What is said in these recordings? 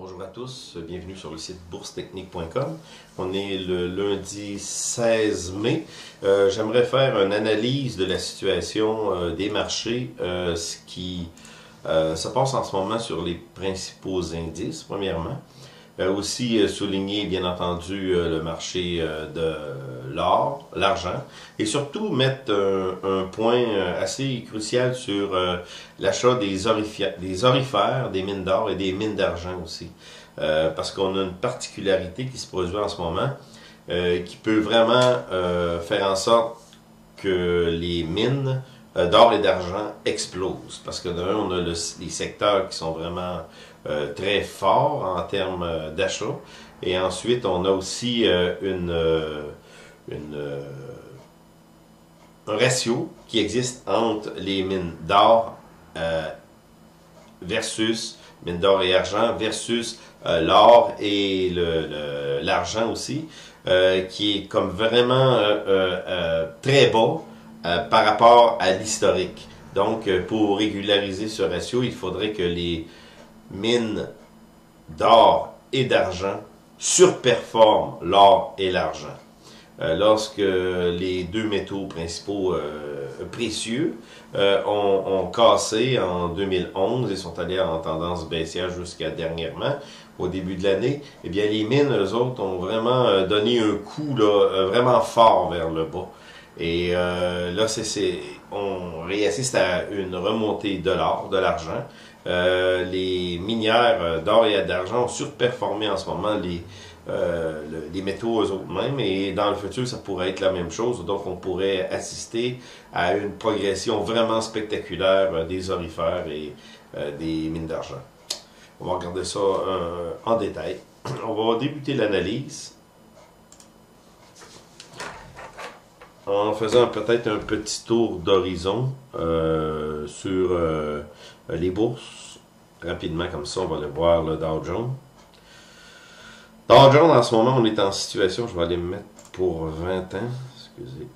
Bonjour à tous, bienvenue sur le site boursetechnique.com. On est le lundi 16 mai. J'aimerais faire une analyse de la situation des marchés, ce qui se passe en ce moment sur les principaux indices, premièrement. Aussi souligner, bien entendu, le marché de l'or, l'argent, et surtout mettre un point assez crucial sur l'achat des orifères, des mines d'or et des mines d'argent aussi. Parce qu'on a une particularité qui se produit en ce moment, qui peut vraiment faire en sorte que les mines d'or et d'argent explosent. Parce que d'un, on a les secteurs qui sont vraiment très forts en termes d'achat. Et ensuite, on a aussi un ratio qui existe entre les mines d'or versus mines d'or et argent versus l'or et l'argent aussi, qui est comme vraiment très bas par rapport à l'historique. Donc, pour régulariser ce ratio, il faudrait que les mines d'or et d'argent surperforment l'or et l'argent. Lorsque les deux métaux principaux précieux ont cassé en 2011 et sont allés en tendance baissière jusqu'à dernièrement, au début de l'année, eh bien les mines, eux autres, ont vraiment donné un coup là, vraiment fort vers le bas. Et là, on réassiste à une remontée de l'or, de l'argent. Les minières d'or et d'argent ont surperformé en ce moment les métaux eux-mêmes, et dans le futur, ça pourrait être la même chose. Donc, on pourrait assister à une progression vraiment spectaculaire des orifères et des mines d'argent. On va regarder ça en détail. On va débuter l'analyse en faisant peut-être un petit tour d'horizon sur les bourses. Rapidement, comme ça, on va aller voir le Dow Jones. Dow Jones, en ce moment, on est en situation, je vais aller me mettre pour 20 ans. Excusez,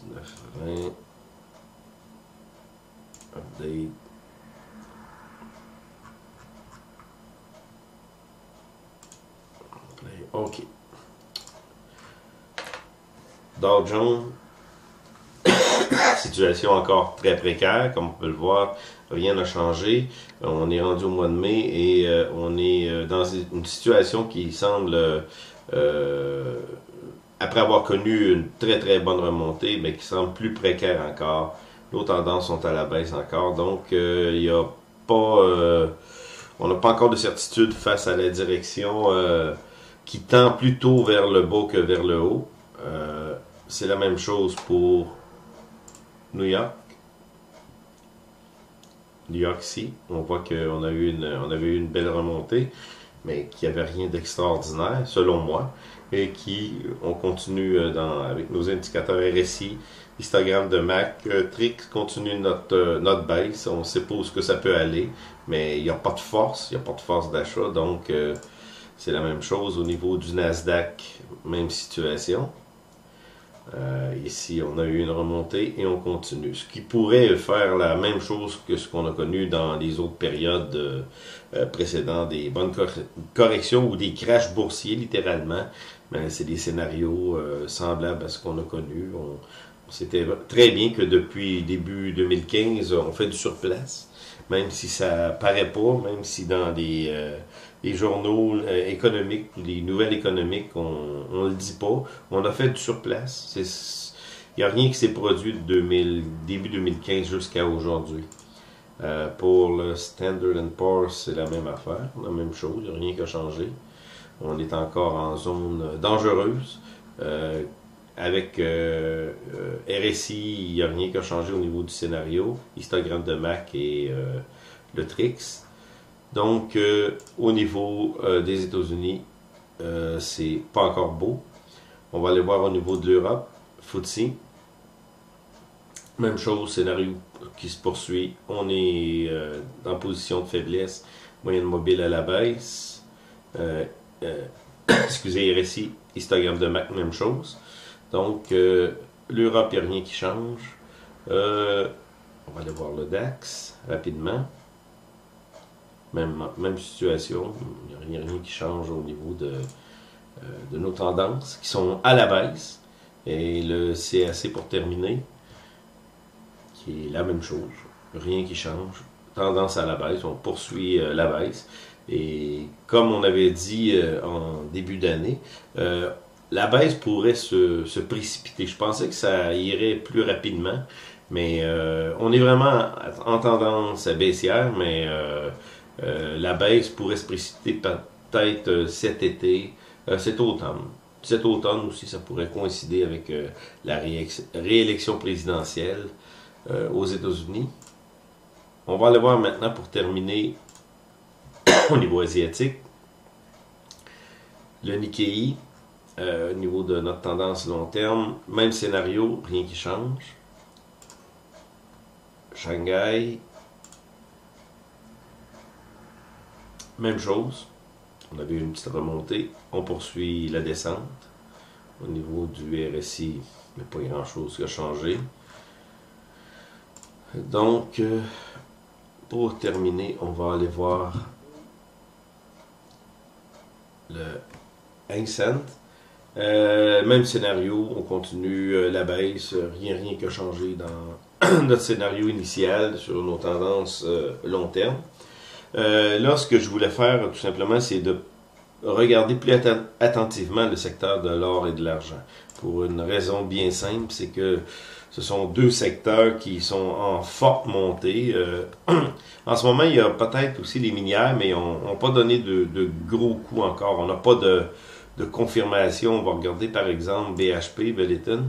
19, 20. Update. OK. Dow Jones, situation encore très précaire, comme on peut le voir, rien n'a changé. On est rendu au mois de mai et on est dans une situation qui semble, après avoir connu une très très bonne remontée, mais qui semble plus précaire encore. Nos tendances sont à la baisse encore, donc il n'y a pas, on n'a pas encore de certitude face à la direction qui tend plutôt vers le bas que vers le haut. C'est la même chose pour New York. New York ici, on voit qu'on a eu avait eu une belle remontée, mais qui n'avait rien d'extraordinaire, selon moi, et on continue avec nos indicateurs RSI, histogramme de MAC, Trix continue notre baisse, on ne sait pas où ce que ça peut aller, mais il n'y a pas de force, il n'y a pas de force d'achat, donc c'est la même chose au niveau du Nasdaq, même situation. Ici, on a eu une remontée et on continue. Ce qui pourrait faire la même chose que ce qu'on a connu dans les autres périodes précédentes, des bonnes corrections ou des crashs boursiers, littéralement. Mais c'est des scénarios semblables à ce qu'on a connu. On sait très bien que depuis début 2015, on fait du surplace, même si ça paraît pas, même si dans les journaux économiques, les nouvelles économiques, on le dit pas. On a fait du surplace. Il n'y a rien qui s'est produit de début 2015 jusqu'à aujourd'hui. Pour le Standard & Poor's, c'est la même affaire, la même chose, il n'y a rien qui a changé. On est encore en zone dangereuse. Avec RSI, il n'y a rien qui a changé au niveau du scénario. Histogramme de MAC et le Trix. Donc, au niveau des États-Unis, c'est pas encore beau. On va aller voir au niveau de l'Europe, FTSE. Même chose, scénario qui se poursuit. On est en position de faiblesse, moyenne mobile à la baisse. Excusez, RSI, histogramme de MAC, même chose. Donc, l'Europe, il n'y a rien qui change. On va aller voir le DAX rapidement. Même situation, il n'y a Il n'y a rien qui change au niveau de nos tendances, qui sont à la baisse. Et le CAC, pour terminer, qui est la même chose. Rien qui change. Tendance à la baisse. On poursuit la baisse. Et comme on avait dit en début d'année, la baisse pourrait se précipiter. Je pensais que ça irait plus rapidement, mais on est vraiment en tendance baissière, mais la baisse pourrait se précipiter peut-être cet été, cet automne. Cet automne aussi, ça pourrait coïncider avec la réélection présidentielle aux États-Unis. On va aller voir maintenant pour terminer au niveau asiatique. Le Nikkei, au niveau de notre tendance long terme, même scénario, rien qui change. Shanghai, même chose. On avait une petite remontée. On poursuit la descente. Au niveau du RSI, il n'y a pas grand-chose qui a changé. Donc, pour terminer, on va aller voir le Hang Seng. Même scénario, on continue la baisse, rien qui a changé dans notre scénario initial sur nos tendances long terme. Là, ce que je voulais faire, tout simplement, c'est de regarder plus attentivement le secteur de l'or et de l'argent. Pour une raison bien simple, c'est que ce sont deux secteurs qui sont en forte montée. En ce moment, il y a peut-être aussi les minières, mais on n'a pas donné de gros coups encore. On n'a pas de confirmation. On va regarder par exemple BHP Billiton.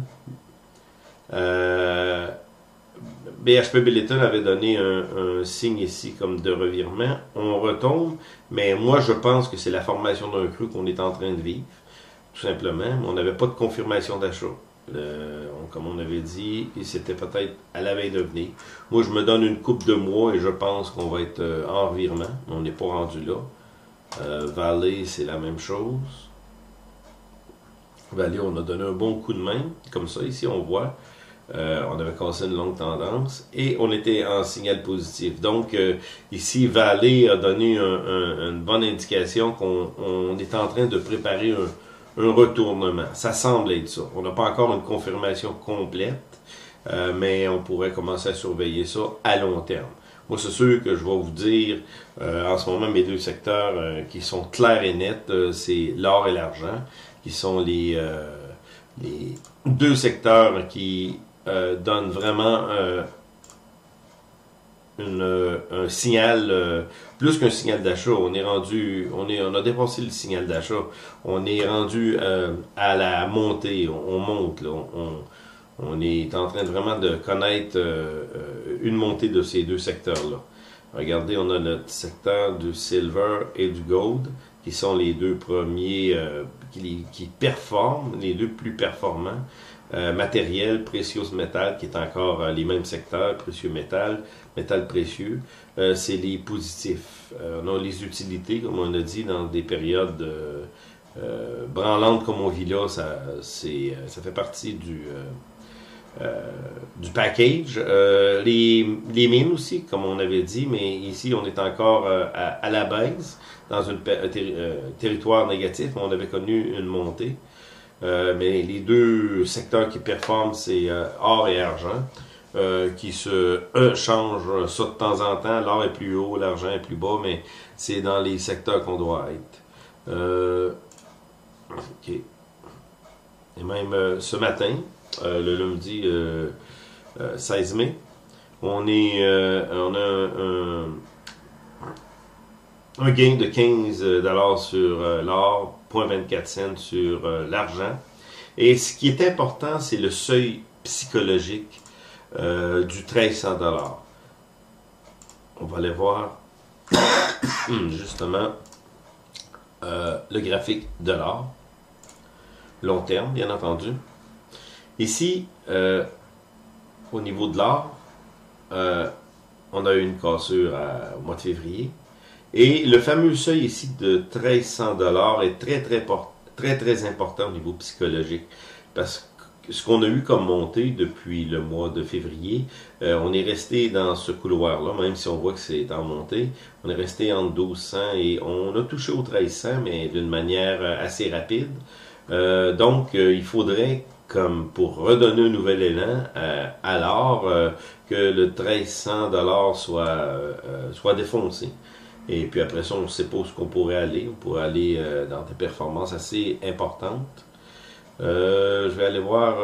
BHP Billiton avait donné un signe ici comme de revirement. On retombe, mais moi je pense que c'est la formation d'un creux qu'on est en train de vivre, tout simplement. On n'avait pas de confirmation d'achat. Comme on avait dit, c'était peut-être à la veille de venir. Moi je me donne une couple de mois et je pense qu'on va être en revirement. On n'est pas rendu là. Valley, c'est la même chose. Valley, on a donné un bon coup de main. Comme ça, ici on voit. On avait cassé une longue tendance et on était en signal positif. Donc, ici, Valley a donné une bonne indication qu'on est en train de préparer un retournement. Ça semble être ça. On n'a pas encore une confirmation complète, mais on pourrait commencer à surveiller ça à long terme. Moi, c'est sûr que je vais vous dire, en ce moment, mes deux secteurs qui sont clairs et nets, c'est l'or et l'argent, qui sont les deux secteurs qui donne vraiment un signal, plus qu'un signal d'achat. On a dépassé le signal d'achat. On est rendu à la montée. On monte. Là. On est en train vraiment de connaître une montée de ces deux secteurs-là. Regardez, on a le secteur du silver et du gold, qui sont les deux premiers qui performent, les deux plus performants. Matériel, précieux métal, qui est encore les mêmes secteurs, précieux métal, métal précieux, c'est les positifs. On a les utilités, comme on a dit, dans des périodes branlantes comme on vit là, ça fait partie du package. Les mines aussi, comme on avait dit, mais ici on est encore à la baisse, dans un territoire négatif, on avait connu une montée. Mais les deux secteurs qui performent, c'est or et argent, qui se changent ça de temps en temps. L'or est plus haut, l'argent est plus bas, mais c'est dans les secteurs qu'on doit être. OK. Et même ce matin, le lundi 16 mai, on a un gain de 15 $ sur l'or, 0,24 cents sur l'argent. Et ce qui est important, c'est le seuil psychologique du 1300 $. On va aller voir justement le graphique de l'or. Long terme, bien entendu. Ici, au niveau de l'or, on a eu une cassure au mois de février. Et le fameux seuil ici de 1300 $ est très important au niveau psychologique. Parce ce qu'on a eu comme montée depuis le mois de février, on est resté dans ce couloir-là, même si on voit que c'est en montée. On est resté entre 1200 et on a touché au 1300, mais d'une manière assez rapide. Donc, il faudrait, comme pour redonner un nouvel élan, alors que le 1300$ soit défoncé. Et puis après ça, on ne sait pas où qu'on pourrait aller. On pourrait aller dans des performances assez importantes. Je vais aller voir.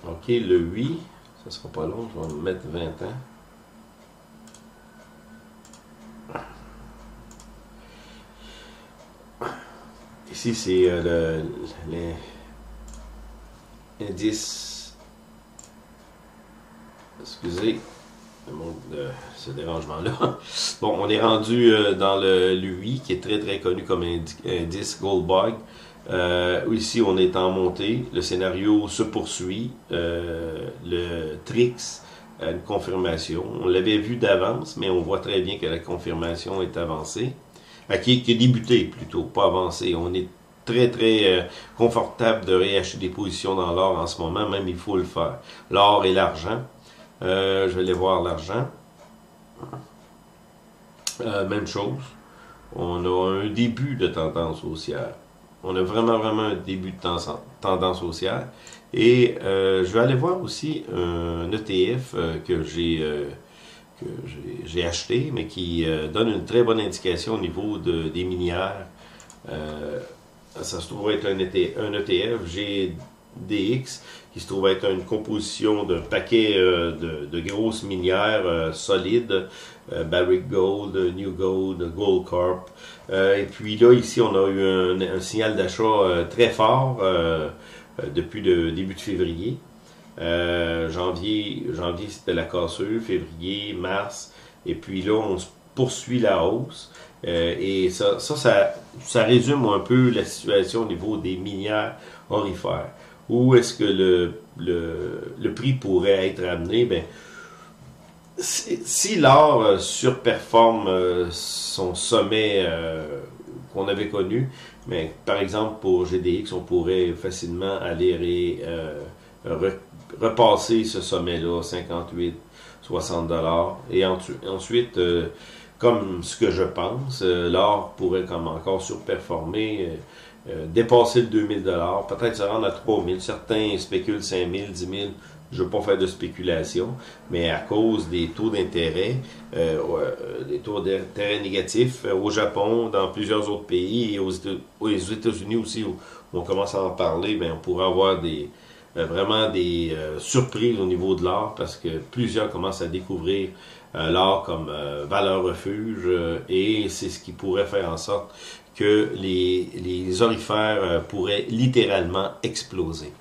OK, le 8. Ça sera pas long. Je vais me mettre 20 ans. Ici, c'est l'indice. Excusez ce dérangement-là. Bon, on est rendu dans le 8, qui est très très connu comme indice Goldbug. Ici, on est en montée. Le scénario se poursuit. Le Trix a une confirmation. On l'avait vu d'avance, mais on voit très bien que la confirmation est avancée. Qui est débuté plutôt, pas avancé. On est très très confortable de réacheter des positions dans l'or en ce moment, même il faut le faire. L'or et l'argent. Je vais aller voir l'argent. Même chose. On a un début de tendance haussière. On a vraiment un début de tendance haussière. Et je vais aller voir aussi un ETF que j'ai acheté, mais qui donne une très bonne indication au niveau des minières. Ça se trouve être un ETF GDX, qui se trouve être une composition d'un paquet de grosses minières solides, Barrick Gold, New Gold, Gold Corp. Et puis là, ici, on a eu un signal d'achat très fort depuis le début de février. Janvier c'était la cassure, février, mars, et puis là, on poursuit la hausse. Et ça résume un peu la situation au niveau des minières aurifères. Où est-ce que le prix pourrait être amené? Ben, si l'or surperforme son sommet qu'on avait connu, mais par exemple pour GDX, on pourrait facilement aller repasser ce sommet-là, 58-60$. Et ensuite, comme ce que je pense, l'or pourrait comme encore surperformer, dépasser le 2000$, peut-être se rendre à 3000$. Certains spéculent 5000$, 10 000$. Je ne veux pas faire de spéculation, mais à cause des taux d'intérêt, négatifs au Japon, dans plusieurs autres pays, et aux États-Unis aussi, où on commence à en parler, ben, on pourrait avoir vraiment des surprises au niveau de l'or, parce que plusieurs commencent à découvrir l'or comme valeur refuge, et c'est ce qui pourrait faire en sorte que les aurifères pourraient littéralement exploser.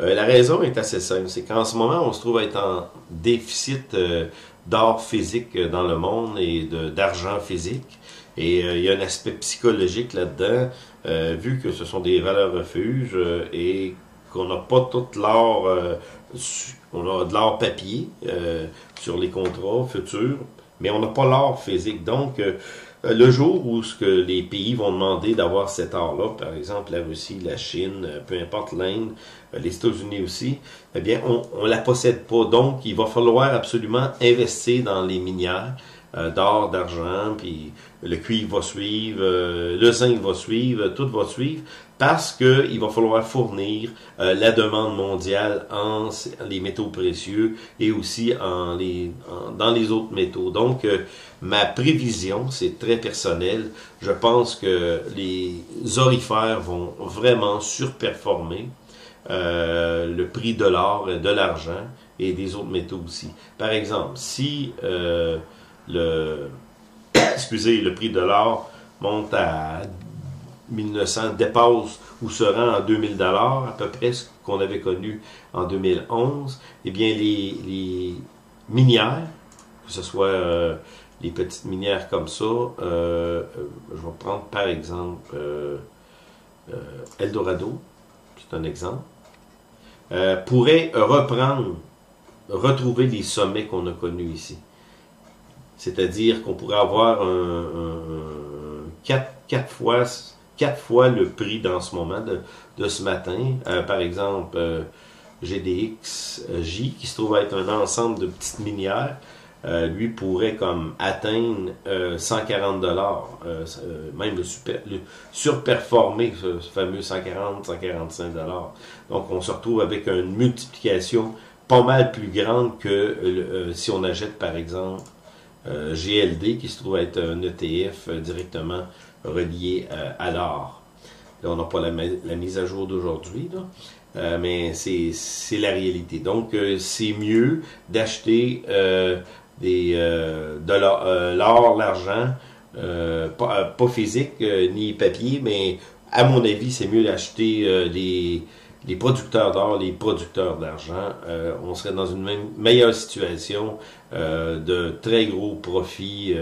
La raison est assez simple, c'est qu'en ce moment, on se trouve être en déficit d'or physique dans le monde et d'argent physique. Et il y a un aspect psychologique là-dedans, vu que ce sont des valeurs refuges et qu'on n'a pas tout l'or, on a de l'or papier sur les contrats futurs, mais on n'a pas l'or physique. Donc, le jour où les pays vont demander d'avoir cet or-là, par exemple la Russie, la Chine, peu importe l'Inde, les États-Unis aussi, eh bien, on la possède pas. Donc, il va falloir absolument investir dans les minières d'or, d'argent, puis le cuivre va suivre, le zinc va suivre, tout va suivre, parce que il va falloir fournir la demande mondiale en les métaux précieux et aussi dans les autres métaux. Donc, ma prévision, c'est très personnel, je pense que les aurifères vont vraiment surperformer le prix de l'or, de l'argent et des autres métaux aussi. Par exemple, si le prix de l'or monte à 1900, dépasse ou se rend à 2000$, à peu près ce qu'on avait connu en 2011, eh bien les minières, que ce soit les petites minières comme ça, je vais prendre par exemple Eldorado, c'est un exemple, pourrait retrouver les sommets qu'on a connus ici. C'est-à-dire qu'on pourrait avoir 4 4 fois le prix dans ce moment de ce matin. Par exemple, GDXJ, qui se trouve être un ensemble de petites minières, lui pourrait comme atteindre 140 $, même le surperformer, ce fameux 140, 145 $. Donc on se retrouve avec une multiplication pas mal plus grande que si on achète par exemple GLD, qui se trouve être un ETF directement relié à l'or. Là, on n'a pas la mise à jour d'aujourd'hui, mais c'est la réalité. Donc, c'est mieux d'acheter l'or, l'argent, pas physique ni papier, mais à mon avis, c'est mieux d'acheter les producteurs d'or, les producteurs d'argent. On serait dans une meilleure situation de très gros profits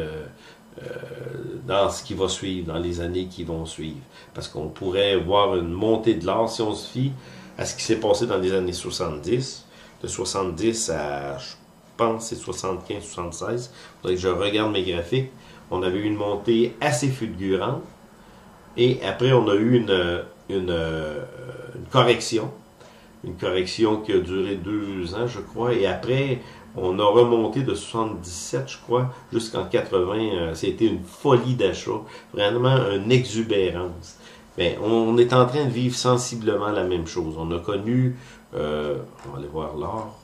dans ce qui va suivre, dans les années qui vont suivre. Parce qu'on pourrait voir une montée de l'or si on se fie à ce qui s'est passé dans les années 70, de 70 à, je pense, c'est 75, 76. Il faudrait que je regarde mes graphiques. On avait eu une montée assez fulgurante. Et après, on a eu une correction. Une correction qui a duré 2 ans, je crois. Et après, on a remonté de 77, je crois, jusqu'en 80. C'était une folie d'achat. Vraiment une exubérance. Mais on est en train de vivre sensiblement la même chose. On a connu, on va aller voir l'or.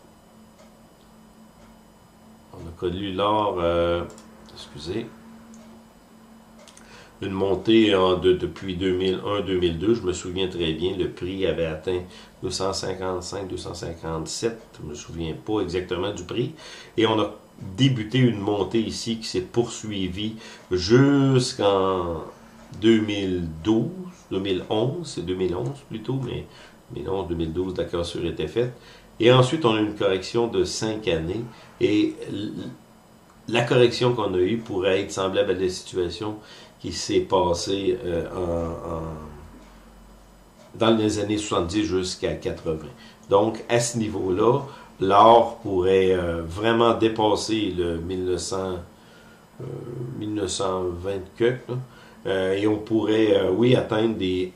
On a connu l'or, excusez, une montée depuis 2001-2002. Je me souviens très bien, le prix avait atteint 255, 257. Je ne me souviens pas exactement du prix. Et on a débuté une montée ici qui s'est poursuivie jusqu'en 2012, 2011, c'est 2011 plutôt, mais 2011, 2012, la cassure était faite. Et ensuite, on a eu une correction de 5 années. Et la correction qu'on a eue pourrait être semblable à la situation qui s'est passée dans les années 70 jusqu'à 80. Donc, à ce niveau-là, l'or pourrait vraiment dépasser le 1920 quelques, et on pourrait, oui, atteindre des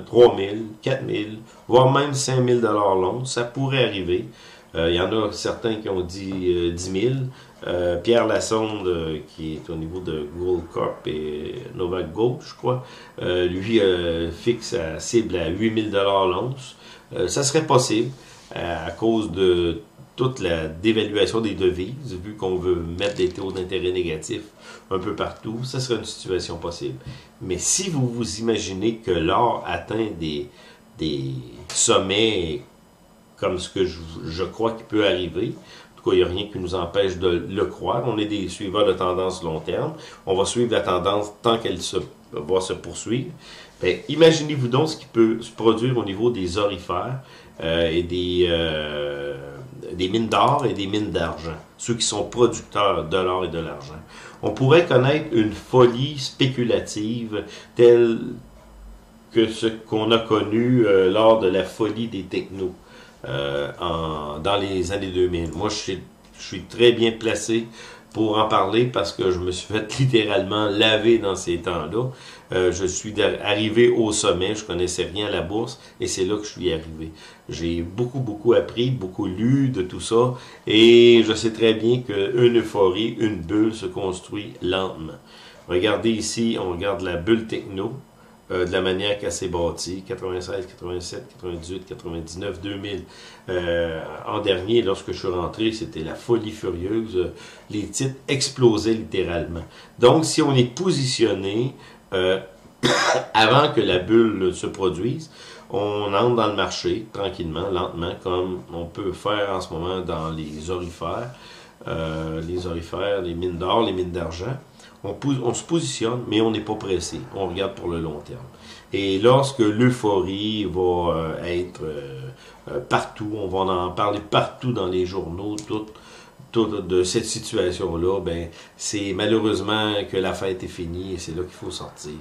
3000, 4000, voire même 5000 $ l'once. Ça pourrait arriver. Il y en a certains qui ont dit 10 000. Pierre Lassonde, qui est au niveau de Gold Corp et Nova Gold, je crois, lui fixe sa cible à 8 000 $ l'once. Ça serait possible à cause de toute la dévaluation des devises, vu qu'on veut mettre des taux d'intérêt négatifs un peu partout. Ça serait une situation possible. Mais si vous vous imaginez que l'or atteint des sommets comme ce que je crois qu'il peut arriver, en tout cas, il n'y a rien qui nous empêche de le croire. On est des suiveurs de tendance long terme. On va suivre la tendance tant qu'elle va se poursuivre. Bien, imaginez-vous donc ce qui peut se produire au niveau des orifères et des mines d'or et des mines d'argent, ceux qui sont producteurs de l'or et de l'argent. On pourrait connaître une folie spéculative telle que ce qu'on a connu lors de la folie des technos. Dans les années 2000. Moi, je suis très bien placé pour en parler parce que je me suis fait littéralement laver dans ces temps-là. Je suis arrivé au sommet, je connaissais rien à la bourse et c'est là que je suis arrivé. J'ai beaucoup appris, beaucoup lu de tout ça et je sais très bien qu'une euphorie, une bulle se construit lentement. Regardez ici, on regarde la bulle techno. De la manière qu'elle s'est bâtie, 96, 87, 98, 99, 2000. En dernier, lorsque je suis rentré, c'était la folie furieuse. Les titres explosaient littéralement. Donc, si on est positionné avant que la bulle se produise, on entre dans le marché tranquillement, lentement, comme on peut faire en ce moment dans les orifères, les mines d'or, les mines d'argent. On se positionne, mais on n'est pas pressé. On regarde pour le long terme. Et lorsque l'euphorie va être partout, on va en parler partout dans les journaux, de cette situation-là, ben, c'est malheureusement que la fête est finie et c'est là qu'il faut sortir.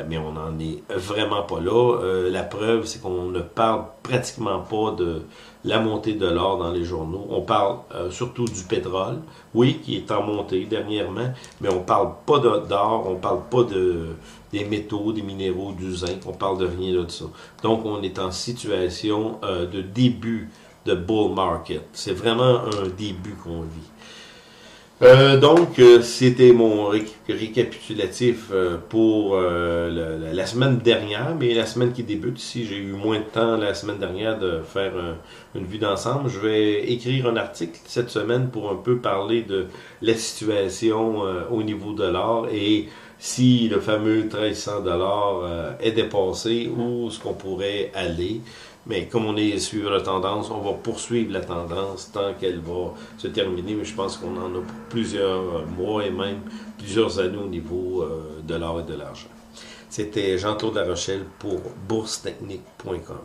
Mais on n'en est vraiment pas là. La preuve, c'est qu'on ne parle pratiquement pas de la montée de l'or dans les journaux. On parle surtout du pétrole, oui, qui est en montée dernièrement, mais on parle pas d'or, on parle pas des métaux, des minéraux, du zinc, on parle de rien de ça. Donc, on est en situation de début de bull market. C'est vraiment un début qu'on vit. Donc, c'était mon récapitulatif pour la semaine dernière, mais la semaine qui débute, si j'ai eu moins de temps la semaine dernière de faire une vue d'ensemble, je vais écrire un article cette semaine pour un peu parler de la situation au niveau de l'or et si le fameux 1300 $ est dépassé, où est-ce qu'on pourrait aller. Mais comme on est suivre la tendance, on va poursuivre la tendance tant qu'elle va se terminer. Mais je pense qu'on en a pour plusieurs mois et même plusieurs années au niveau de l'or et de l'argent. C'était Jean-Claude Larochelle pour boursetechnique.com.